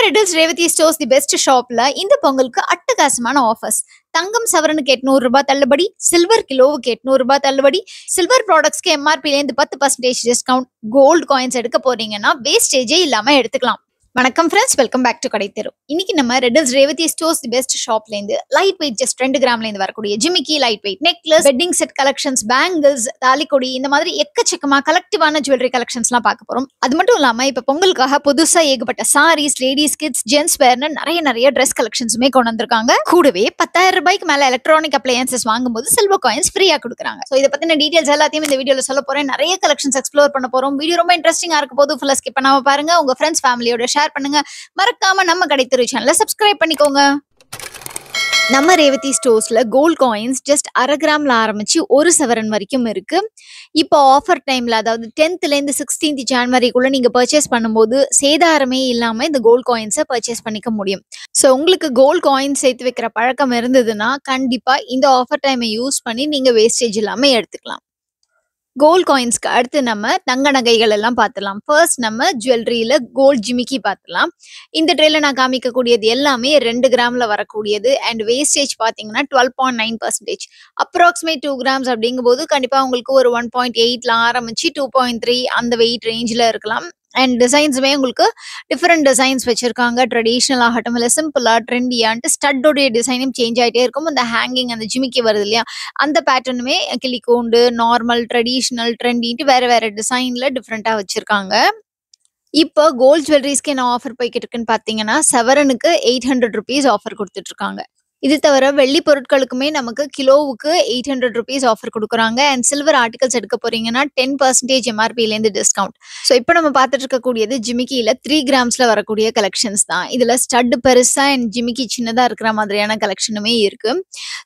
Riddles Revathi stores the best ஷாப்ல இந்த பொங்கலுக்கு அட்டகாசமான ஆஃபர்ஸ். தங்கம் சவரனுக்கு 800 ரூபாய் தள்ளுபடி, சில்வர் கிலோவுக்கு 800 ரூபாய் தள்ளுபடி, சில்வர் ப்ராடக்ட்ஸ்க்கு எம்ஆர்பில இருந்து 10% டிஸ்கவுண்ட். கோல்டு காயின்ஸ் எடுக்க போறீங்கன்னா வேஸ்டேஜே இல்லாம எடுத்துக்கலாம். வணக்கம் ஃப்ரெண்ட்ஸ், வெல்கம் பேக் டு கடை தெரு. இன்னைக்கு நம்ம riddles Revathi stores the best ஷாப்ல இருந்து லைட் வெயிட் ஜஸ்ட் 2 கிராம்ல இருந்து வரக்கூடிய ஜிமிக்கி, light weight necklace, wedding set collections, bangles, தாலிக்கொடி, இந்த மாதிரி எக்கச்சக்கமா கலெக்டிவான ஜுவல்லரி கலெக்ஷன்ஸ் எல்லாம் பார்க்க போறோம். அது மட்டும் இல்லாம இப்ப பொங்கலுக்காக புதுசா ஏகப்பட்ட சாரீஸ், லேடிஸ், கிட்ஸ், ஜென்ஸ் வேர்னு நிறைய ட்ரெஸ் கலெக்ஷன்ஸுமே கொண்டு வந்திருக்காங்க. கூடவே 10,000 ரூபாய்க்கு மேல எலக்ட்ரானிக் அப்ளையன்சஸ் வாங்கும்போது சில்வர் காயின்ஸ் ஃப்ரீயா கொடுக்குறாங்க. சோ இதை பத்தின டீடைல்ஸ் எல்லாத்தையும் இந்த வீடியோல சொல்ல போறேன். நிறைய கலெக்ஷன்ஸ் எக்ஸ்ப்ளோர் பண்ண போறோம். வீடியோ ரொம்ப இன்ட்ரெஸ்டிங்கா இருக்க போது ஃபுல்லா ஸ்கிப் பண்ணாம பாருங்க. உங்க ஃப்ரெண்ட்ஸ் ஃபேமிலியோட ஷேர் பண்ணுங்க. மறக்காம நம்ம கடை தெரு சேனலை சப்ஸ்கிரைப் பண்ணிக்கோங்க. நம்ம ரேவதி ஸ்டோர்ஸ்ல கோல்ட் காயின்ஸ் ஜஸ்ட் 1/2 கிராம்ல ஆரம்பிச்சு 1 சவரன் வரைக்கும் இருக்கு. இப்போ ஆஃபர் டைம்ல, அதாவது 10th இருந்து 16th ஜனவரிக்குள்ள நீங்க பர்ச்சேஸ் பண்ணும்போது சேதாரமே இல்லாம இந்த கோல்ட் காயின்ஸை பர்ச்சேஸ் பண்ணிக்க முடியும். ஸோ உங்களுக்கு கோல்ட் காயின்ஸ் சேர்த்து வைக்கிற பழக்கம் இருந்ததுன்னா கண்டிப்பா இந்த ஆஃபர் டைமை யூஸ் பண்ணி நீங்க வேஸ்டேஜ் இல்லாம எடுத்துக்கலாம். கோல்ட் காயின்ஸ்க்கு அடுத்து நம்ம தங்க நகைகள் எல்லாம் பார்த்துலாம். ஃபர்ஸ்ட் நம்ம ஜுவல்லரியில கோல்ட் ஜிமிக்கி பார்த்துலாம். இந்த ட்ரேல நான் காமிக்கக்கூடியது எல்லாமே 2 கிராம்ல வரக்கூடியது. அண்ட் வேஸ்டேஜ் பார்த்தீங்கன்னா 12.9%. அப்ராக்சிமேட் 2 கிராம்ஸ் அப்படிங்கும்போது கண்டிப்பா உங்களுக்கு ஒரு 1.8ல ஆரம்பிச்சு 2.3 அந்த வெயிட் ரேஞ்சில் இருக்கலாம். அண்ட் டிசைன்ஸுமே உங்களுக்கு டிஃப்ரெண்ட் டிசைன்ஸ் வச்சிருக்காங்க. ட்ரெடிஷ்னல் ஆகட்டும், இல்லை சிம்பிளா ட்ரெண்டியான்ட்டு ஸ்டட்டோடைய டிசைனும் சேஞ்ச் ஆகிட்டே இருக்கும். அந்த ஹேங்கிங், அந்த ஜிமிக்கி வருது இல்லையா, அந்த பேட்டர்னுமே கிளிக்கூண்டு, நார்மல், ட்ரெடிஷ்னல், ட்ரெண்டின்ட்டு வேற டிசைன்ல டிஃப்ரெண்டா வச்சிருக்காங்க. இப்போ கோல்ட் ஜுவல்லரிஸ்க்கு என்ன ஆஃபர் போய்கிட்டு இருக்குன்னு பார்த்தீங்கன்னா, சவரனுக்கு 800 ருபீஸ் ஆஃபர் கொடுத்துட்டு இருக்காங்க. இது தவிர வெள்ளி பொருட்களுக்குமே நமக்கு கிலோவுக்கு 800 ருபீஸ் ஆஃபர் கொடுக்குறாங்க. அண்ட் சில்வர் ஆர்டிகல்ஸ் எடுக்க போறீங்கன்னா 10% எம்ஆர்பிலேருந்து டிஸ்கவுண்ட். ஸோ இப்போ நம்ம பார்த்துட்டு இருக்கக்கூடியது ஜிமிக்கியில் 3 கிராம்ஸ்ல வரக்கூடிய கலெக்ஷன்ஸ் தான். இதில் ஸ்டட் பெருசா அண்ட் ஜிமிக்கி சின்னதாக இருக்கிற மாதிரியான கலெக்ஷனுமே இருக்கு.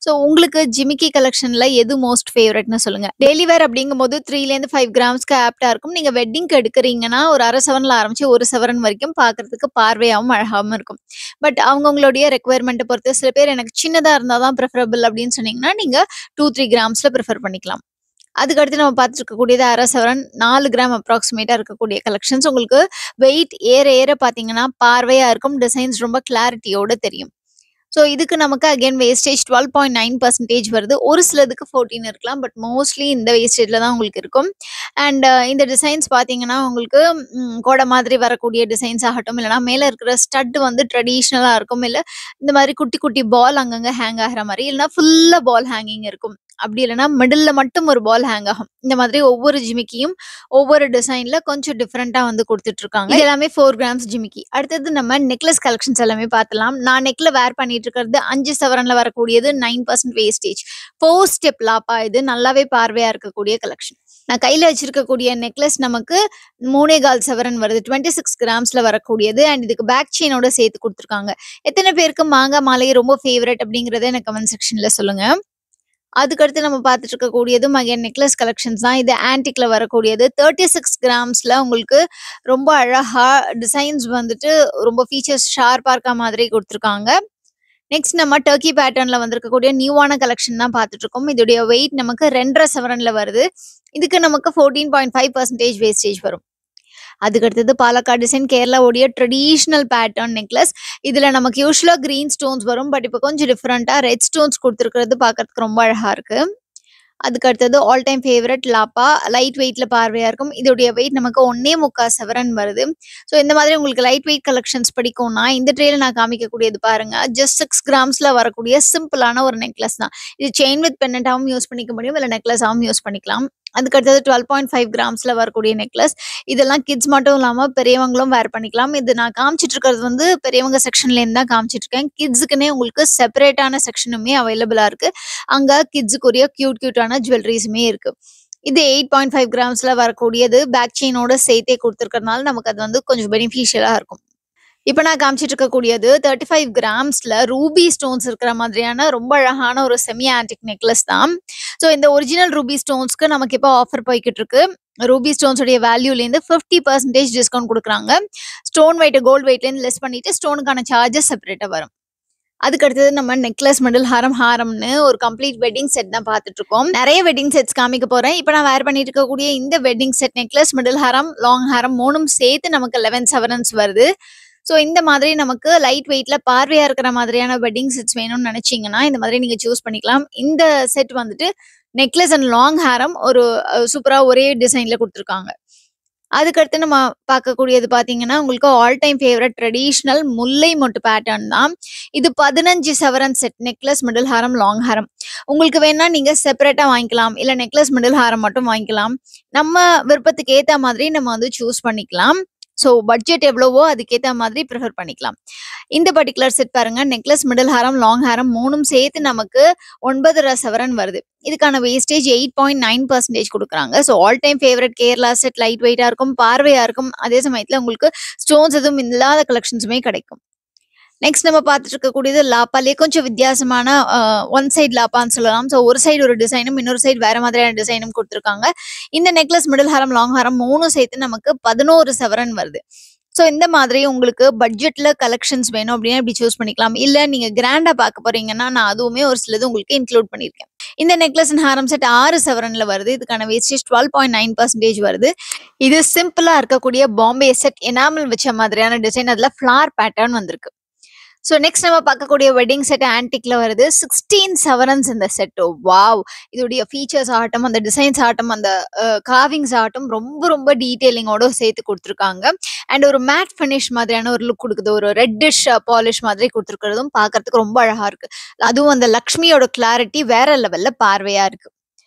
ஸோ உங்களுக்கு ஜிமிக்கி கலெக்ஷன்ல எது மோஸ்ட் ஃபேவரட்னு சொல்லுங்க. டெய்லி வேர் அப்படிங்கும்போது 3லேருந்து 5 கிராம்ஸ்க்கு ஆப்டா இருக்கும். நீங்க வெட்டிங்க்கு எடுக்கிறீங்கன்னா ஒரு 1/2 சவரன்ல ஆரம்பிச்சு 1 சவரன் வரைக்கும் பார்க்கறதுக்கு பார்வையாகவும் அழகாகவும் இருக்கும். பட் அவங்கவுங்களுடைய ரெக்குவயர்மெண்ட்டை பொறுத்து சில பேர் எனக்கு சின்னதா இருந்தாதான் ப்ரிஃபரபிள் அப்படின்னு சொன்னீங்கன்னா நீங்க 2-3 கிராம்ஸ்ல ப்ரிஃபர் பண்ணிக்கலாம். அதுக்கடுத்து நம்ம பார்த்துட்டு இருக்கக்கூடியது 1/2 சவரன் 4 கிராம் அப்ராக்சிமேட்டா இருக்கக்கூடிய கலெக்ஷன்ஸ். உங்களுக்கு வெயிட் ஏற பார்த்தீங்கன்னா பார்வையா இருக்கும். டிசைன்ஸ் ரொம்ப கிளாரிட்டியோட தெரியும். ஸோ இதுக்கு நமக்கு அகைன் வேஸ்டேஜ் 12.9% வருது. ஒரு சிலதுக்கு 14 இருக்கலாம், பட் மோஸ்ட்லி இந்த வேஸ்டேஜில் தான் உங்களுக்கு இருக்கும். அண்ட் இந்த டிசைன்ஸ் பார்த்தீங்கன்னா உங்களுக்கு கோடை மாதிரி வரக்கூடிய டிசைன்ஸ் ஆகட்டும், இல்லைனா மேலே இருக்கிற ஸ்டட் வந்து ட்ரெடிஷ்னலாக இருக்கும், இல்லை இந்த மாதிரி குட்டி குட்டி பால் அங்கங்கே ஹேங் ஆகிற மாதிரி, இல்லைனா ஃபுல்லாக பால் ஹேங்கிங் இருக்கும். அப்படி இல்லைனா மிடில் மட்டும் ஒரு பால் ஹேங் ஆகும். இந்த மாதிரி ஒவ்வொரு ஜிமிக்கியும் ஒவ்வொரு டிசைன்ல கொஞ்சம் டிஃப்ரெண்டா வந்து கொடுத்துட்டு இருக்காங்க. இது எல்லாமே 4 கிராம்ஸ் ஜிமிக்கி. அடுத்தது நம்ம நெக்லஸ் கலெக்ஷன்ஸ் எல்லாமே பார்த்துலாம். நான் நெக்ல வேர் பண்ணிட்டு இருக்கிறது 5 சவரன்ல வரக்கூடியது 9% வேஸ்டேஜ் 4 ஸ்டெப் லாப்பா. இது நல்லாவே பார்வையா இருக்கக்கூடிய கலெக்ஷன். நான் கையில வச்சிருக்கக்கூடிய நெக்லஸ் நமக்கு 3.25 சவரன் வருது. 26 கிராம்ஸ்ல வரக்கூடியது. அண்ட் இதுக்கு பேக் செயினோட சேர்த்து கொடுத்துருக்காங்க. எத்தனை பேருக்கு மாங்காய் மாலை ரொம்ப ஃபேவரட் அப்படிங்கறத எனக்கு கமெண்ட் செக்ஷன்ல சொல்லுங்க. அதுக்கடுத்து நம்ம பார்த்துட்டு இருக்கக்கூடியது அகைன் நெக்லஸ் கலெக்ஷன்ஸ் தான். இது ஆன்டிக்ல வரக்கூடியது 36 கிராம்ஸ்ல உங்களுக்கு ரொம்ப அழகா டிசைன்ஸ் வந்துட்டு ரொம்ப ஃபீச்சர்ஸ் ஷார்ப்பா இருக்க மாதிரி கொடுத்துருக்காங்க. நெக்ஸ்ட் நம்ம டர்க்கி பேட்டர்ன்ல வந்திருக்கக்கூடிய நியூவான கலெக்ஷன் தான் பார்த்துட்டு இருக்கோம். இதோடைய வெயிட் நமக்கு 2.5 சவரன்ல வருது. இதுக்கு நமக்கு 14.5% வேஸ்டேஜ் வரும். அதுக்கடுத்தது பாலக்காடு டிசைன், கேரளாவுடைய ட்ரெடிஷ்னல் பேட்டர்ன் நெக்லஸ். இதுல நமக்கு யூஸ்வலா கிரீன் ஸ்டோன்ஸ் வரும், பட் இப்போ கொஞ்சம் டிஃப்ரெண்டா ரெட் ஸ்டோன்ஸ் கொடுத்துருக்கிறது பார்க்கறதுக்கு ரொம்ப அழகா இருக்கு. அதுக்கடுத்தது ஆல் டைம் ஃபேவரட் லாப்பா, லைட் வெயிட்ல பார்வையா இருக்கும். இதோடைய வெயிட் நமக்கு 1.25 சவரன் வருது. ஸோ இந்த மாதிரி உங்களுக்கு லைட் வெயிட் கலெக்ஷன்ஸ் பிடிக்கும்னா இந்த ட்ரேல நான் காமிக்கக்கூடியது பாருங்க. ஜஸ்ட் 6 கிராம்ஸ்ல வரக்கூடிய சிம்பிளான ஒரு நெக்லஸ் தான். இது செயின் வித் பெண்டன்டாவும் யூஸ் பண்ணிக்க முடியும், இல்லை நெக்லஸாவும் யூஸ் பண்ணிக்கலாம். அதுக்கடுத்தது 12.5 கிராம்ஸ்ல வரக்கூடிய நெக்லஸ். இதெல்லாம் கிட்ஸ் மட்டும் இல்லாம பெரியவங்களும் வேர் பண்ணிக்கலாம். இது நான் காமிச்சிட்டு இருக்கிறது வந்து பெரியவங்க செக்ஷன்ல இருந்து தான் காமிச்சிட்டு இருக்கேன். கிட்ஸுக்குன்னே உங்களுக்கு செப்பரேட்டான செக்ஷனுமே அவைலபிளா இருக்கு. அங்க கிட்ஸுக்குரிய கியூட்டான ஜுவல்லரிஸுமே இருக்கு. இது 8.5 கிராம்ஸ்ல வரக்கூடியது. பேக் செயினோட சேர்த்தே கொடுத்துருக்கறதுனால நமக்கு அது வந்து கொஞ்சம் பெனிஃபிஷியலா இருக்கும். இப்போ நான் காமிச்சிட்டு இருக்கக்கூடியது 35 கிராம்ஸ்ல ரூபி ஸ்டோன்ஸ் இருக்கிற மாதிரியான ரொம்ப அழகான ஒரு செமி ஆன்டிக் நெக்லஸ் தான். ஸோ இந்த ஒரிஜினல் ரூபி ஸ்டோன்ஸ்க்கு நமக்கு இப்போ ஆஃபர் போய்கிட்டு இருக்கு. ரூபி ஸ்டோன்ஸோடைய வேல்யூலேருந்து 50% டிஸ்கவுண்ட் கொடுக்குறாங்க. ஸ்டோன் வெயிட் கோல்டு வெயிட்லேருந்து லெஸ் பண்ணிட்டு ஸ்டோனுக்கான சார்ஜஸ் செப்பரேட்டாக வரும். அதுக்கடுத்தது நம்ம நெக்லஸ், மிடில் ஹாரம்னு ஒரு கம்ப்ளீட் வெட்டிங் செட் தான் பார்த்துட்டு இருக்கோம். நிறைய வெட்டிங் செட்ஸ் காமிக்க போறேன். இப்போ நான் வேர் பண்ணிட்டு இருக்கக்கூடிய இந்த வெட்டிங் செட் நெக்லஸ், மிடில் ஹாரம், லாங் ஹாரம் 3ம் சேர்த்து நமக்கு 11 சவரன்ஸ் வருது. ஸோ இந்த மாதிரி நமக்கு லைட் வெயிட்ல பார்வையா இருக்கிற மாதிரியான வெட்டிங் செட்ஸ் வேணும்னு நினைச்சீங்கன்னா இந்த மாதிரி நீங்க சூஸ் பண்ணிக்கலாம். இந்த செட் வந்துட்டு நெக்லஸ் அண்ட் லாங் ஹேரம் ஒரு சூப்பரா ஒரே டிசைன்ல கொடுத்துருக்காங்க. அதுக்கடுத்து நம்ம பார்க்கக்கூடியது பார்த்தீங்கன்னா, உங்களுக்கு ஆல் டைம் ஃபேவரட் ட்ரெடிஷனல் முல்லை மொட்டு பேட்டர்ன் தான். இது 15 சவரன் செட். நெக்லஸ், மிடில் ஹாரம், லாங் ஹாரம். உங்களுக்கு வேணா நீங்க செப்பரேட்டா வாங்கிக்கலாம். இல்ல நெக்லஸ், மிடில் ஹாரம் மட்டும் வாங்கிக்கலாம். நம்ம விருப்பத்துக்கு ஏத்த மாதிரி நம்ம வந்து சூஸ் பண்ணிக்கலாம். ஸோ பட்ஜெட் எவ்வளவோ அதுக்கேத்த மாதிரி ப்ரிஃபர் பண்ணிக்கலாம். இந்த பர்ட்டிகுலர் செட் பாருங்க, நெக்லஸ், மிடில் ஹாரம், லாங் ஹாரம் 3ம் சேர்த்து நமக்கு 9.5 சவரன் வருது. இதுக்கான வேஸ்டேஜ் 8.9% குடுக்குறாங்க. So all time favourite Kerala set light வெயிட்டா இருக்கும், பார்வையா இருக்கும். அதே சமயத்துல உங்களுக்கு ஸ்டோன்ஸ் எதுவும் இல்லாத கலெக்ஷன்ஸுமே கிடைக்கும். நெக்ஸ்ட் நம்ம பார்த்துட்டு இருக்கக்கூடியது லாப்பாலே கொஞ்சம் வித்தியாசமான ஒன் சைடு லாப்பான்னு சொல்லலாம். ஸோ ஒரு சைடு ஒரு டிசைனும் இன்னொரு சைடு வேற மாதிரியான டிசைனும் கொடுத்துருக்காங்க. இந்த நெக்லஸ், மிடில் ஹாரம், லாங் ஹாரம் 3ம் சேர்த்து நமக்கு 11 சவரன் வருது. ஸோ இந்த மாதிரி உங்களுக்கு பட்ஜெட்ல கலெக்ஷன்ஸ் வேணும் அப்படின்னா இப்படி சூஸ் பண்ணிக்கலாம். இல்ல நீங்க கிராண்டா பார்க்க போறீங்கன்னா நான் அதுவுமே ஒரு சிலது உங்களுக்கு இன்க்ளூட் பண்ணியிருக்கேன். இந்த நெக்லஸ் அண்ட் ஹாரம் செட் 6 சவரன்ல வருது. இதுக்கான வேஸ்டேஜ் 12.9% வருது. இது சிம்பிளா இருக்கக்கூடிய பாம்பே செட் எனாமல் வச்ச மாதிரியான டிசைன், அதுல ஃபிளார் பேட்டர்ன் வந்திருக்கு. ஸோ நெக்ஸ்ட் நம்ம பார்க்கக்கூடிய வெட்டிங் செட் ஆன்டிக்ல வருது. 16 சவரன்ஸ் இந்த செட். வாவ்! இதோடைய ஃபீச்சர்ஸ் ஆகட்டும், அந்த டிசைன்ஸ் ஆகட்டும், அந்த கார்விங்ஸ் ஆகட்டும் ரொம்ப ரொம்ப டீடைலிங்கோட சேர்த்து கொடுத்துருக்காங்க. அண்ட் ஒரு மேட் ஃபினிஷ் மாதிரியான ஒரு லுக் கொடுக்குது. ஒரு ரெட்டிஷ் பாலிஷ் மாதிரி கொடுத்துருக்கிறதும் பார்க்கறதுக்கு ரொம்ப அழகா இருக்கு. அதுவும் அந்த லக்ஷ்மியோட கிளாரிட்டி வேற லெவல்ல பார்வையா இருக்கு.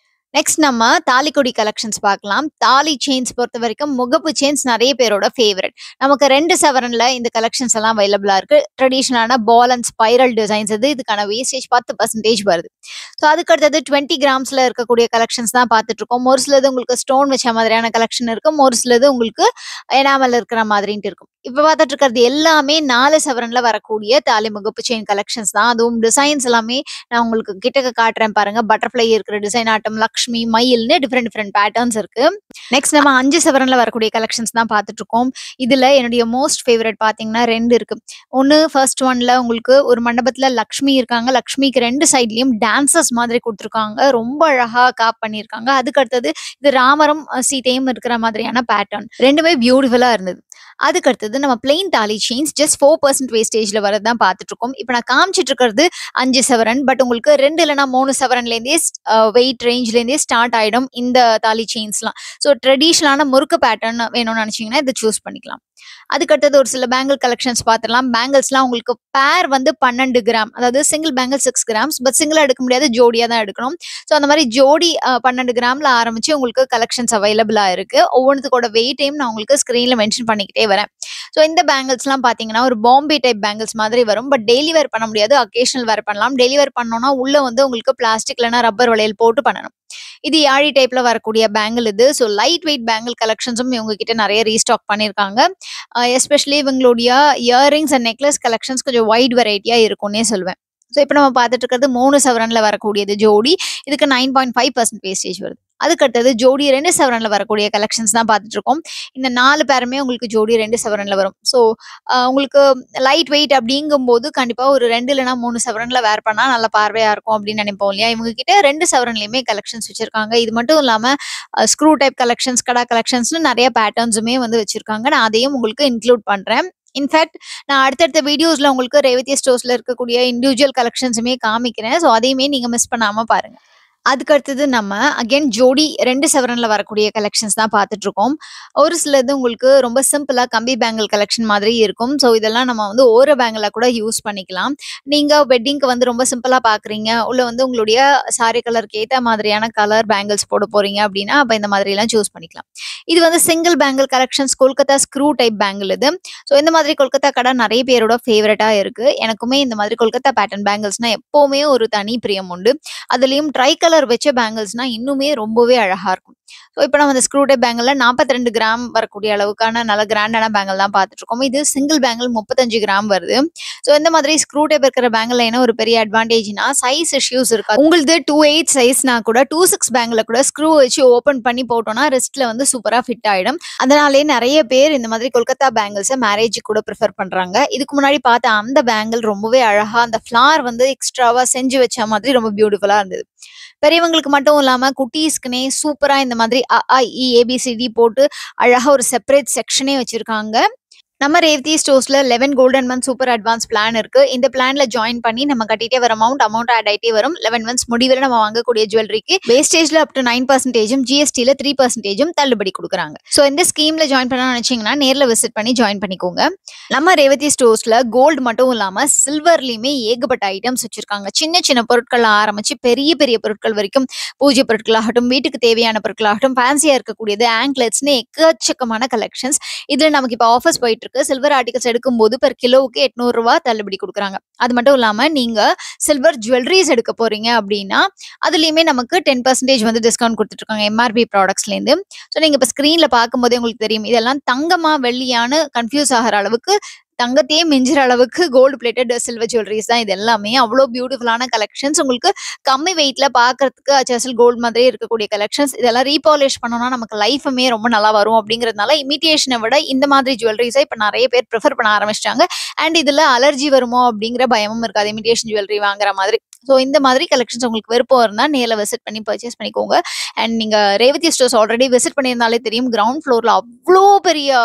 நெக்ஸ்ட் நம்ம தாலிக்கொடி கலெக்ஷன்ஸ் பார்க்கலாம். தாலி செயின்ஸ் பொறுத்த வரைக்கும் முகப்பு செயின்ஸ் நிறைய பேரோட ஃபேவரட். நமக்கு 2 சவரன்ல இந்த கலெக்ஷன்ஸ் எல்லாம் அவைலபிளா இருக்கு. ட்ரெடிஷனலான பால் அண்ட் ஸ்பைரல் டிசைன்ஸ் இதுக்கான வேஸ்டேஜ் 10% வருது. ஸோ அதுக்கு அடுத்தது 20 கிராம்ஸ்ல இருக்கக்கூடிய கலெக்ஷன்ஸ் தான் பார்த்துட்டு இருக்கோம். ஒரு சிலது உங்களுக்கு ஸ்டோன் வச்ச மாதிரியான கலெக்ஷன் இருக்கும், ஒரு சிலது உங்களுக்கு எனாமல் இருக்கிற மாதிரின்ட்டு இருக்கும். இப்ப பார்த்துட்டு இருக்கிறது எல்லாமே 4 சவரன்ல வரக்கூடிய தாலி முகப்பு செயின் கலெக்ஷன்ஸ் தான். அதுவும் டிசைன்ஸ் எல்லாமே நான் உங்களுக்கு கிட்டக்க காட்டுறேன் பாருங்க. பட்டர்ஃப்ளை இருக்கிற டிசைன் ஆட்டம், லக்ஷ்மி, மயில்னு டிஃப்ரெண்ட் பேட்டர்ன்ஸ் இருக்கு. நெக்ஸ்ட் நம்ம 5 சவரன்ல வரக்கூடிய கலெக்ஷன்ஸ் தான் பார்த்துட்டு இருக்கோம். இதுல என்னுடைய மோஸ்ட் ஃபேவரட் பாத்தீங்கன்னா 2 இருக்கு. ஒன்னு ஃபர்ஸ்ட் ஒன்ல உங்களுக்கு ஒரு மண்டபத்துல லக்ஷ்மி இருக்காங்க. லக்ஷ்மிக்கு 2 சைட்லயும் டான்சர்ஸ் மாதிரி கொடுத்துருக்காங்க. ரொம்ப அழகா காப் பண்ணியிருக்காங்க. அதுக்கு அடுத்தது இது ராமரும் சீதையும் இருக்கிற மாதிரியான பேட்டர்ன். ரெண்டுமே பியூட்டிஃபுல்லா இருந்தது. அதுக்கு அடுத்தது நம்ம பிளெயின் தாலி செயின்ஸ் ஜஸ்ட் 4% வேஸ்டேஜ்ல வரதான் பார்த்துட்டு இருக்கோம். இப்போ நான் காமிச்சிட்டு இருக்கிறது 5 சவரன். பட் உங்களுக்கு 2 இல்லைன்னா 3 சவரன்லேருந்தே வெயிட் ரேஞ்ச்லேருந்தே ஸ்டார்ட் ஆயிடும் இந்த தாலி செயின்ஸ்லாம். ஸோ ட்ரெடிஷனலான முறுக்கு பேட்டர்ன் வேணும்னு நினைச்சீங்கன்னா இதை சூஸ் பண்ணிக்கலாம். அதுக்கடுத்தது ஒரு சில பேங்கிள் கலெக்ஷன்ஸ் பார்த்துடலாம். பேங்கிள்ஸ்லாம் உங்களுக்கு பேர் வந்து 12 கிராம், அதாவது சிங்கிள் பேங்கிள் 6 கிராம்ஸ். பட் சிங்கிளா எடுக்க முடியாது, ஜோடியா தான் எடுக்கணும். ஸோ அந்த மாதிரி ஜோடி 12 கிராம்ல ஆரம்பிச்சு உங்களுக்கு கலெக்ஷன்ஸ் அவைலபிளா இருக்கு. ஒவ்வொன்றுத்தோட வெயிட்டையும் நான் உங்களுக்கு ஸ்கிரீன்ல மென்ஷன் பண்ணிக்கிட்டே வரேன். ஸோ இந்த பேங்கிள்ஸ்லாம் பார்த்தீங்கன்னா ஒரு பாம்பே டைப் பேங்கிள்ஸ் மாதிரி வரும். பட் டெய்லி வேர் பண்ண முடியாது, அக்கேஷனல் வேர் பண்ணலாம். டெய்லி வேர் பண்ணோம்னா உள்ள வந்து உங்களுக்கு பிளாஸ்டிக் இல்லைன்னா ரப்பர் வளையல் போட்டு பண்ணணும். இது யாழி டைப்ல வரக்கூடிய பேங்கிள் இது. ஸோ லைட் வெயிட் பேங்கிள் கலெக்ஷன்ஸும் இவங்க கிட்ட நிறைய ரீஸ்டாக் பண்ணியிருக்காங்க. எஸ்பெஷலி இவங்களுடைய இயரிங்ஸ் அண்ட் நெக்லஸ் கலெக்ஷன்ஸ் கொஞ்சம் வைட் வெரைட்டியா இருக்கும்னே சொல்லுவேன். ஸோ இப்போ நம்ம பார்த்துட்டு இருக்கிறது 3 சவரன்ல வரக்கூடியது ஜோடி. இதுக்கு 9.5% வேஸ்டேஜ் வருது. அதுக்கடுத்தது ஜோடி 2 சவரன்ல வரக்கூடிய கலெக்ஷன்ஸ் தான் பார்த்துட்டு இருக்கோம். இந்த 4 பேருமே உங்களுக்கு ஜோடி 2 சவரன்ல வரும். ஸோ உங்களுக்கு லைட் வெயிட் அப்படிங்கும்போது கண்டிப்பா ஒரு 2 இல்லைன்னா 3 சவரன்ல வேர் பண்ணா நல்ல பார்வையா இருக்கும் அப்படின்னு நினைப்போம் இல்லையா. இவங்க கிட்ட 2 சவரன்லயுமே கலெக்ஷன்ஸ் வச்சிருக்காங்க. இது மட்டும் இல்லாம ஸ்க்ரூ டைப் கலெக்ஷன்ஸ், கடா கலெக்ஷன்ஸ்னு நிறைய பேட்டர்ன்ஸுமே வந்து வச்சிருக்காங்க. நான் அதையும் உங்களுக்கு இன்க்ளூட் பண்றேன். இன்ஃபேக்ட் நான் அடுத்தடுத்த வீடியோஸ்ல உங்களுக்கு ரேவதி ஸ்டோர்ஸ்ல இருக்கக்கூடிய இண்டிவிஜுவல் கலெக்ஷன்ஸுமே காமிக்கிறேன். ஸோ அதையுமே நீங்க மிஸ் பண்ணாம பாருங்க. அதுக்கு அடுத்தது நம்ம அகைன் ஜோடி 2 சவரன்ல வரக்கூடிய கலெக்ஷன்ஸ் தான் பார்த்துட்டு இருக்கோம். ஒரு சிலது உங்களுக்கு ரொம்ப சிம்பிளா கம்பி பேங்கிள் கலெக்ஷன் மாதிரி இருக்கும். ஸோ இதெல்லாம் நம்ம வந்து ஓர பேங்கிளா கூட யூஸ் பண்ணிக்கலாம். நீங்க வெட்டிங்க்கு வந்து ரொம்ப சிம்பிளா பாக்குறீங்க, உள்ள வந்து உங்களுடைய சாரி கலருக்கு ஏற்ற மாதிரியான கலர் பேங்கிள்ஸ் போட போறீங்க அப்படின்னா அப்ப இந்த மாதிரி எல்லாம் சூஸ் பண்ணிக்கலாம். இது வந்து single bangle collections, Kolkata screw type bangle இது. ஸோ இந்த மாதிரி கொல்கத்தா கடை நிறைய பேரோட ஃபேவரட்டா இருக்கு. எனக்குமே இந்த மாதிரி கொல்கத்தா பேட்டர்ன் பேங்கிள்ஸ்னா எப்பவுமே ஒரு தனி பிரியம் உண்டு. அதுலயும் ட்ரை கலர் வச்ச பேங்கிள்ஸ்னா இன்னுமே ரொம்பவே அழகா இருக்கும். ஸோ இப்போ நம்ம அந்த ஸ்க்ரூ டைப் பேங்கிள்ல 42 கிராம் வரக்கூடிய அளவுக்கான நல்ல கிராண்டான பேங்கிள் தான் பார்த்துட்டு இருக்கோம். இது சிங்கிள் பேங்கிள் 35 கிராம் வருது. ஸோ இந்த மாதிரி ஸ்க்ரூ டைப் இருக்கிற பேங்கிள் என்ன ஒரு பெரிய அட்வான்டேஜ்னா சைஸ் இஷ்யூஸ் இருக்காது. உங்களுக்கு 2.8 சைஸ்னா கூட 2.6 பேங்கில் கூட ஸ்க்ரூ வச்சு ஓப்பன் பண்ணி போட்டோம்னா ரிஸ்ட்ல வந்து சூப்பரா ஃபிட் ஆயிடும். அதனாலே நிறைய பேர் இந்த மாதிரி கொல்கத்தா பேங்கிள்ஸை மேரேஜுக்கு கூட ப்ரிஃபர் பண்றாங்க. இதுக்கு முன்னாடி பார்த்த அந்த பேங்கிள் ரொம்பவே அழகா அந்த ஃபிளார் வந்து எக்ஸ்ட்ராவா செஞ்சு வச்ச மாதிரி ரொம்ப பியூட்டிஃபுல்லா இருந்தது. பெரியவங்களுக்கு மட்டும் இல்லாம குட்டீஸ்க்குனே சூப்பரா இந்த மாதிரி ABCD போட்டு அழகா ஒரு செப்பரேட் செக்ஷனே வச்சிருக்காங்க. நம்ம ரேவதி ஸ்டோர்ஸ்ல 11 golden month super advance plan இருக்கு. இந்த பிளான்ல ஜாயின் பண்ணி நம்ம கட்டிட்டே வர அமௌண்ட் ஆட் ஆயிட்டே வரும். 11 மந்த்ஸ் முடிவில் நம்ம வாங்கக்கூடிய ஜுவல்லரிக்கு வேஸ்டேஜ்ல அப் டு 9% ஜிஎஸ்டில 3% தள்ளுபடி கொடுக்குறாங்க. ஸோ இந்த ஸ்கீம்ல ஜாயின் பண்ண நினைச்சீங்கன்னா நேர்ல விசிட் பண்ணி ஜாயின் பண்ணிக்கோங்க. நம்ம ரேவதி ஸ்டோர்ஸ்ல கோல்டு மட்டும் இல்லாம சில்வர்லயுமே ஏகப்பட்ட ஐட்டம்ஸ் வச்சிருக்காங்க. சின்ன சின்ன பொருட்கள் ஆரம்பிச்சு பெரிய பெரிய பொருட்கள் வரைக்கும், பூஜை பொருட்களாகட்டும், வீட்டுக்கு தேவையான பொருட்களாகட்டும், ஃபேன்சியா இருக்கக்கூடியது, ஆங்க்லெட்ஸ்னு எக்கச்சக்கமான கலெக்ஷன்ஸ். இதுல நமக்கு இப்போ ஆஃபர்ஸ் போயிட்டு இருக்கு. சில்வர் ஆர்டிகல்ஸ் எடுக்கும்போது பெர் கிலோவுக்கு 800 ரூபாய் தள்ளுபடி கொடுக்குறாங்க. அது மட்டும் இல்லாம நீங்க சில்வர் ஜுவல்லரிஸ் எடுக்க போறீங்க அப்படின்னா அதுலயுமே நமக்கு 10% வந்து டிஸ்கவுண்ட் கொடுத்துட்டு இருக்காங்க எம்ஆர்பி ப்ராடக்ட்ஸ்ல இருந்து. ஸோ நீங்க இப்ப ஸ்கிரீன்ல பார்க்கும்போதே உங்களுக்கு தெரியும் இதெல்லாம் தங்கமா வெள்ளியான்னு கன்ஃபியூஸ் ஆகிற அளவுக்கு, தங்கத்தையே மிஞ்சுற அளவுக்கு கோல்டு பிளேட்டட் சில்வர் ஜுவல்லரிஸ் தான் இது எல்லாமே. அவ்வளோ பியூட்டிஃபுல்லான கலெக்ஷன்ஸ், உங்களுக்கு கம்மி வெயிட்ல பாக்குறதுக்கு அச்சல் கோல்டு மாதிரியே இருக்கக்கூடிய கலெக்ஷன்ஸ். இதெல்லாம் ரீபாலிஷ் பண்ணோம்னா நமக்கு லைஃபுமே ரொம்ப நல்லா வரும் அப்படிங்கிறதுனால இமிட்டேஷனை விட இந்த மாதிரி ஜுவல்லரிஸை இப்போ நிறைய பேர் ப்ரிஃபர் பண்ண ஆரம்பிச்சிட்டாங்க. அண்ட் இதுல அலர்ஜி வருமோ அப்படிங்கிற பயமும் இருக்காது இமிட்டேஷன் ஜுவல்லரி வாங்குற மாதிரி. ஸோ இந்த மாதிரி கலெக்ஷன்ஸ் உங்களுக்கு விருப்பம் இருந்தால் நேரில் விசிட் பண்ணி பர்ச்சேஸ் பண்ணிக்கோங்க. அண்ட் நீங்கள் ரேவதி ஸ்டோர்ஸ் ஆல்ரெடி விசிட் பண்ணியிருந்தாலே தெரியும், கிரவுண்ட் ஃப்ளோரில் அவ்வளோ பெரிய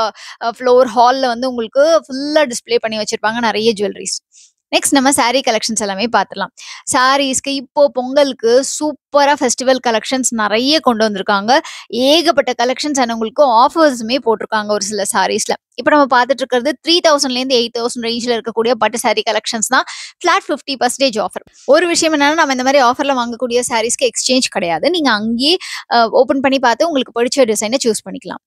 ஃப்ளோர் ஹாலில் வந்து உங்களுக்கு ஃபுல்லாக டிஸ்பிளே பண்ணி வச்சிருப்பாங்க நிறைய ஜுவல்லரிஸ். நெக்ஸ்ட் நம்ம சாரீ கலெக்ஷன்ஸ் எல்லாமே பார்த்துலாம். சாரீஸ்க்கு இப்போ பொங்கலுக்கு சூப்பராக ஃபெஸ்டிவல் கலெக்ஷன்ஸ் நிறைய கொண்டு வந்திருக்காங்க. ஏகப்பட்ட கலெக்ஷன்ஸ் அண்ட் உங்களுக்கு ஆஃபர்ஸுமே போட்டிருக்காங்க ஒரு சில சாரீஸ்ல. இப்போ நம்ம பார்த்துட்டு இருக்கிறது 3000லேருந்து 8000 ரேஞ்சில் இருக்கக்கூடிய பட்டு சாரீ கலெக்ஷன்ஸ் தான். Flat 50% offer. ஒரு விஷயம் என்னன்னா, நம்ம இந்த மாதிரி ஆஃபர்ல வாங்கக்கூடிய சாரீஸ்க்கு எக்ஸ்சேஞ்ச் கிடையாது. நீங்க அங்கேயே ஓப்பன் பண்ணி பார்த்து உங்களுக்கு பிடிச்ச டிசைனை சூஸ் பண்ணிக்கலாம்.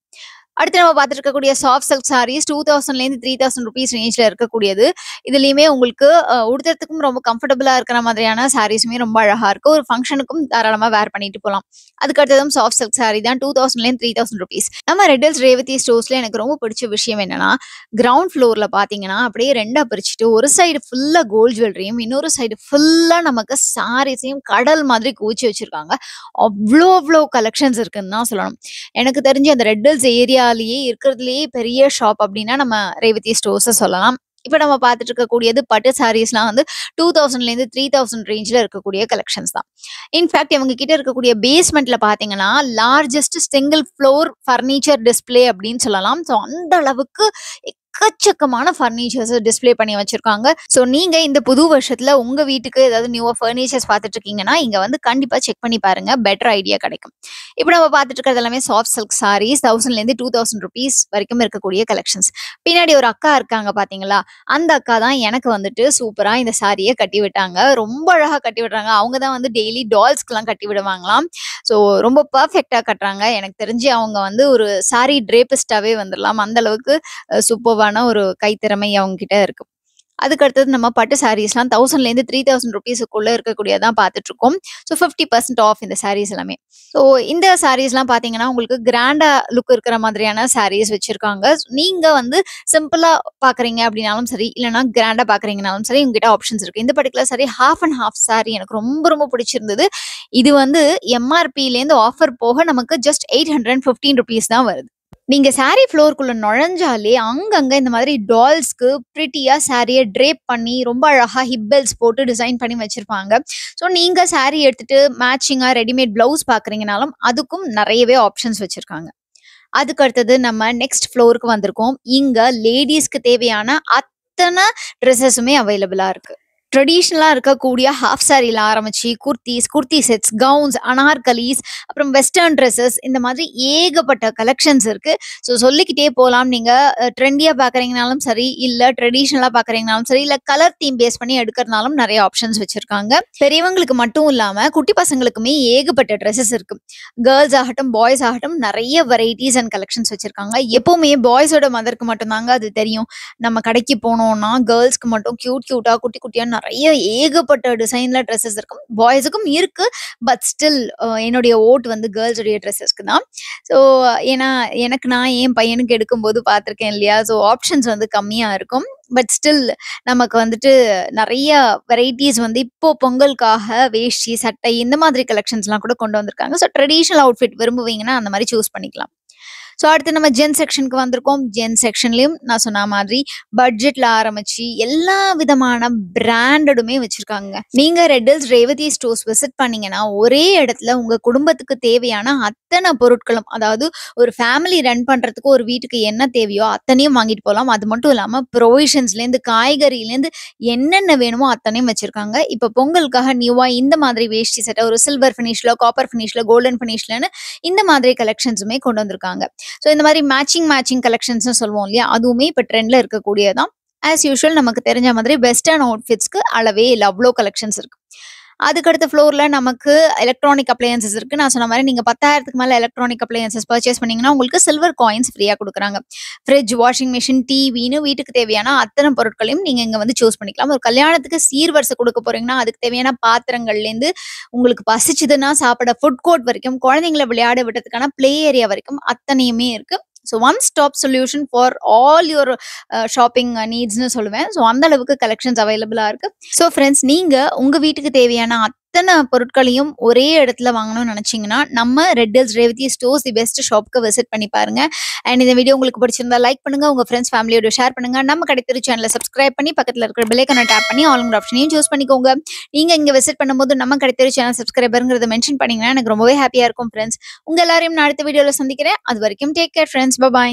அடுத்து நம்ம பார்த்துட்டு இருக்கக்கூடிய சாஃப்ட் சில்க் சாரீஸ் 2000லேருந்து 3000 ருபீஸ் ரேஞ்சில் இருக்கக்கூடியது. இதுலையுமே உங்களுக்கு உடுத்துறதுக்கும் ரொம்ப கம்ஃபர்டபுளாக இருக்கிற மாதிரியான சாரீஸுமே ரொம்ப அழகாக இருக்கும். ஒரு ஃபங்க்ஷனுக்கும் தாராளமாக வேர் பண்ணிட்டு போகலாம். அதுக்கு அடுத்ததும் சாஃப்ட் சில்க் சாரீ தான் 2000லேருந்து 3000 ருபீஸ். நம்ம ரெட்டல்ஸ் ரேவதி ஸ்டோர்ஸ்ல எனக்கு ரொம்ப பிடிச்ச விஷயம் என்னன்னா, கிரவுண்ட் ஃப்ளோரில் பார்த்தீங்கன்னா அப்படியே ரெண்டாக பிரிச்சுட்டு ஒரு சைடு ஃபுல்லாக கோல்ட் ஜுவல்லரியும் இன்னொரு சைடு ஃபுல்லாக நமக்கு சாரீஸையும் கடல் மாதிரி குவிச்சு வச்சிருக்காங்க. அவ்வளோ கலெக்ஷன்ஸ் இருக்குன்னு தான் சொல்லணும். எனக்கு தெரிஞ்சு அந்த ரெட்டல்ஸ் ஏரியாலேயே இருக்கிறதுலேயே பெரிய ஷாப் அப்படின்னா நம்ம ரேவதி ஸ்டோர்ஸை சொல்லலாம். இப்போ நம்ம பார்த்துட்டு இருக்கக்கூடியது பட்டு சாரீஸ்லாம் வந்து 2000லேருந்து 3000 ரேஞ்சில் இருக்கக்கூடிய கலெக்ஷன்ஸ் தான். இன்ஃபேக்ட் இவங்க கிட்ட இருக்கக்கூடிய பேஸ்மெண்ட்ல பார்த்தீங்கன்னா largest single floor furniture display அப்படின்னு சொல்லலாம். ஸோ அந்த அளவுக்கு எக்கச்சக்கமான ஃபர்னிச்சர்ஸ் டிஸ்பிளே பண்ணி வச்சிருக்காங்க. ஸோ நீங்க இந்த புது வருஷத்துல உங்க வீட்டுக்கு ஏதாவது நியூவா ஃபர்னிச்சர்ஸ் பார்த்துட்டு இருக்கீங்கன்னா இங்க வந்து கண்டிப்பா செக் பண்ணி பாருங்க, பெட்டர் ஐடியா கிடைக்கும். இப்போ நம்ம பார்த்துட்டு இருக்கிறது எல்லாமே சாஃப்ட் சில்க் சாரீஸ் 1000லேருந்து 2000 ருபீஸ் வரைக்கும் இருக்கக்கூடிய கலெக்ஷன்ஸ். பின்னாடி ஒரு அக்கா இருக்காங்க பாத்தீங்களா, அந்த அக்கா தான் எனக்கு வந்துட்டு சூப்பரா இந்த சாரியை கட்டி விட்டாங்க. ரொம்ப அழகா கட்டி விடுறாங்க. அவங்க தான் வந்து டெய்லி டால்ஸ்க்குலாம் கட்டி விடுவாங்களாம். ஸோ ரொம்ப பர்ஃபெக்டா கட்டுறாங்க. எனக்கு தெரிஞ்சு அவங்க வந்து ஒரு சாரி ட்ரேபிஸ்டாவே வந்துடலாம். அந்த அளவுக்கு சூப்பர்வான ஒரு கைத்திறமை அவங்க கிட்ட இருக்கு. அதுக்கு அடுத்தது நம்ம பட்டு சாரீஸ்லாம் 1000லேருந்து 3000 ருபீஸுக்குள்ள இருக்கக்கூடியதான் பார்த்துட்டு இருக்கோம். ஸோ 50% ஆஃப் இந்த சாரீஸ் எல்லாமே. ஸோ இந்த சாரீஸ்லாம் பார்த்தீங்கன்னா உங்களுக்கு கிராண்டா லுக் இருக்கிற மாதிரியான சாரீஸ் வச்சிருக்காங்க. நீங்க வந்து சிம்பிளா பாக்குறீங்க அப்படின்னாலும் சரி, இல்லைன்னா கிராண்டா பாக்குறீங்கனாலும் சரி, உங்ககிட்ட ஆப்ஷன்ஸ் இருக்கு. இந்த particular sorry half and half sorry எனக்கு ரொம்ப பிடிச்சிருந்தது. இது வந்து எம்ஆர்பிலேருந்து ஆஃபர் போக நமக்கு ஜஸ்ட் 815 ருபீஸ் தான் வருது. நீங்க சாரி ஃப்ளோருக்குள்ள நுழைஞ்சாலே அங்கங்க இந்த மாதிரி டால்ஸ்க்கு பிரிட்டியா சாரியை ட்ரேப் பண்ணி ரொம்ப அழகா ஹிப்பெல்ஸ் போட்டு டிசைன் பண்ணி வச்சிருப்பாங்க. ஸோ நீங்க சாரி எடுத்துட்டு மேட்சிங்கா ரெடிமேட் பிளவுஸ் பாக்குறீங்கனாலும் அதுக்கும் நிறையவே ஆப்ஷன்ஸ் வச்சிருக்காங்க. அதுக்கு அடுத்தது நம்ம நெக்ஸ்ட் ஃப்ளோருக்கு வந்திருக்கோம். இங்க லேடிஸ்க்கு தேவையான அத்தனை ட்ரெஸ்ஸஸுமே அவைலபிளா இருக்கு. ட்ரெடிஷ்னலா இருக்கக்கூடிய ஹாஃப் சாரியில ஆரம்பிச்சு குர்த்திஸ், குர்த்தி செட்ஸ், கவுன்ஸ், அனார்கலிஸ், அப்புறம் வெஸ்டர்ன் ட்ரெஸ்ஸஸ், இந்த மாதிரி ஏகப்பட்ட கலெக்ஷன்ஸ் இருக்கு. ஸோ சொல்லிக்கிட்டே போகலாம். நீங்க ட்ரெண்டியா பாக்குறீங்கனாலும் சரி, இல்ல ட்ரெடிஷ்னலா பாக்குறீங்கனாலும் சரி, இல்ல கலர் தீம் பேஸ் பண்ணி எடுக்கிறதுனாலும் நிறைய ஆப்ஷன்ஸ் வச்சிருக்காங்க. பெரியவங்களுக்கு மட்டும் இல்லாம குட்டி பசங்களுக்குமே ஏகப்பட்ட ட்ரெஸ்ஸஸ் இருக்கு. கேர்ள்ஸ் ஆகட்டும், பாய்ஸ் ஆகட்டும், நிறைய வெரைட்டிஸ் அண்ட் கலெக்ஷன்ஸ் வச்சிருக்காங்க. எப்பவுமே பாய்ஸோட மதருக்கு மட்டும் தாங்க அது தெரியும். நம்ம கடைக்கு போனோம்னா கேர்ள்ஸ்க்கு மட்டும் கியூட்டா குட்டி குட்டியா நிறைய ஏகப்பட்ட டிசைன்ல ட்ரெஸ்ஸஸ் இருக்கும். பாய்ஸுக்கும் இருக்கு. பட் ஸ்டில் என்னுடைய ஓட் வந்து கேர்ள்ஸுடைய ட்ரெஸ்ஸஸ்க்கு தான். ஸோ ஏன்னா நான் என் பையனுக்கு எடுக்கும்போது பார்த்துருக்கேன் இல்லையா. ஸோ ஆப்ஷன்ஸ் வந்து கம்மியா இருக்கும். பட் ஸ்டில் நமக்கு வந்துட்டு நிறைய வெரைட்டிஸ் வந்து இப்போ பொங்கலுக்காக வேஷ்டி, சட்டை இந்த மாதிரி கலெக்ஷன்ஸ்லாம் கூட கொண்டு வந்திருக்காங்க. ஸோ ட்ரெடிஷ்னல் அவுட்ஃபிட் விரும்புவீங்கன்னா அந்த மாதிரி சூஸ் பண்ணிக்கலாம். ஸோ அடுத்து நம்ம ஜென் செக்ஷனுக்கு வந்திருக்கோம். ஜென் செக்ஷன்லயும் நான் சொன்ன மாதிரி பட்ஜெட்ல ஆரம்பிச்சு எல்லா விதமான பிராண்டடுமே வச்சிருக்காங்க. நீங்க red Hills Revathi stores visit பண்ணீங்கன்னா ஒரே இடத்துல உங்க குடும்பத்துக்கு தேவையான அத்தனை பொருட்களும், அதாவது ஒரு ஃபேமிலி ரன் பண்றதுக்கு ஒரு வீட்டுக்கு என்ன தேவையோ அத்தனையும் வாங்கிட்டு போகலாம். அது மட்டும் இல்லாம ப்ரொவிஷன்ஸ்லேருந்து காய்கறிலேருந்து என்னென்ன வேணுமோ அத்தனையும் வச்சிருக்காங்க. இப்போ பொங்கலுக்காக நியூவா இந்த மாதிரி வேஷ்டி சட்டை ஒரு சில்வர் ஃபினிஷ்ல, காப்பர் ஃபினிஷ்ல, கோல்டன் ஃபினிஷ்லன்னு இந்த மாதிரி கலெக்ஷன்ஸுமே கொண்டு வந்திருக்காங்க. ஸோ இந்த மாதிரி மேட்சிங் கலெக்ஷன்ஸ்னு சொல்லுவோம் இல்லையா, அதுவுமே இப்போ ட்ரெண்ட்ல இருக்கக்கூடியதான். ஆஸ் யூஷுவல் நமக்கு தெரிஞ்ச மாதிரி வெஸ்டர்ன் அவுட்ஃபிட்ஸ்க்கு அளவே இல்லை, அவ்வளோ கலெக்ஷன்ஸ் இருக்கு. அதுக்கடுத்த ஃப்ளோர்ல நமக்கு எலக்ட்ரானிக் அப்ளையன்சஸ் இருக்கு. நான் சொன்ன மாதிரி நீங்க 10,000க்கு மேல எலக்ட்ரானிக் அப்ளையன்சஸ் பர்ச்சேஸ் பண்ணீங்கன்னா உங்களுக்கு சில்வர் காயின்ஸ் ஃப்ரீயா குடுக்குறாங்க. ஃப்ரிட்ஜ், வாஷிங் மிஷின், டிவின்னு வீட்டுக்கு தேவையான அத்தனை பொருட்களையும் நீங்க இங்க வந்து சூஸ் பண்ணிக்கலாம். ஒரு கல்யாணத்துக்கு சீர்வரிசை கொடுக்க போறீங்கன்னா அதுக்கு தேவையான பாத்திரங்கள்லேருந்து உங்களுக்கு பசிச்சுதுன்னா சாப்பிட ஃபுட் கோர்ட் வரைக்கும், குழந்தைங்களை விளையாட விட்டதுக்கான பிளே ஏரியா வரைக்கும் அத்தனையுமே இருக்கு. So one stop solution for all your shopping நீட்ஸ்னு சொல்லுவேன். ஸோ அந்த அளவுக்கு கலெக்ஷன்ஸ் அவைலபிளாக இருக்கு. ஸோ ஃப்ரெண்ட்ஸ், நீங்க உங்க வீட்டுக்கு தேவையான அத்தனை பொருட்களையும் ஒரே இடத்துல வாங்கணும்னு நினைச்சீங்கன்னா நம்ம Red Hills Revathi stores the best ஷாப்க்கு விசிட் பண்ணி பாருங்க. அண்ட் இந்த வீடியோ உங்களுக்கு பிடிச்சிருந்தா லைக் பண்ணுங்க, உங்க ஃப்ரெண்ட்ஸ் ஃபேமிலியோட ஷேர் பண்ணுங்க. நம்ம கிடைத்திரு சேனலை சப்ஸ்கிரைப் பண்ணி பக்கத்தில் இருக்கிற பெல் ஐகானை டேப் பண்ணி ஆல் ஆப்ஷனையும் சூஸ் பண்ணிக்கோங்க. நீங்க இங்க விசிட் பண்ணும்போது நம்ம கிடைத்திரு சேனல் சப்ஸ்கிரைபருங்கிறத மென்ஷன் பண்ணீங்கன்னா எனக்கு ரொம்பவே ஹாப்பியா இருக்கும் ஃப்ரெண்ட்ஸ். உங்க எல்லாரையும் நான் அடுத்த வீடியோல சந்திக்கிறேன். அது வரைக்கும் டேக் கேர் ஃப்ரெண்ட்ஸ். பை.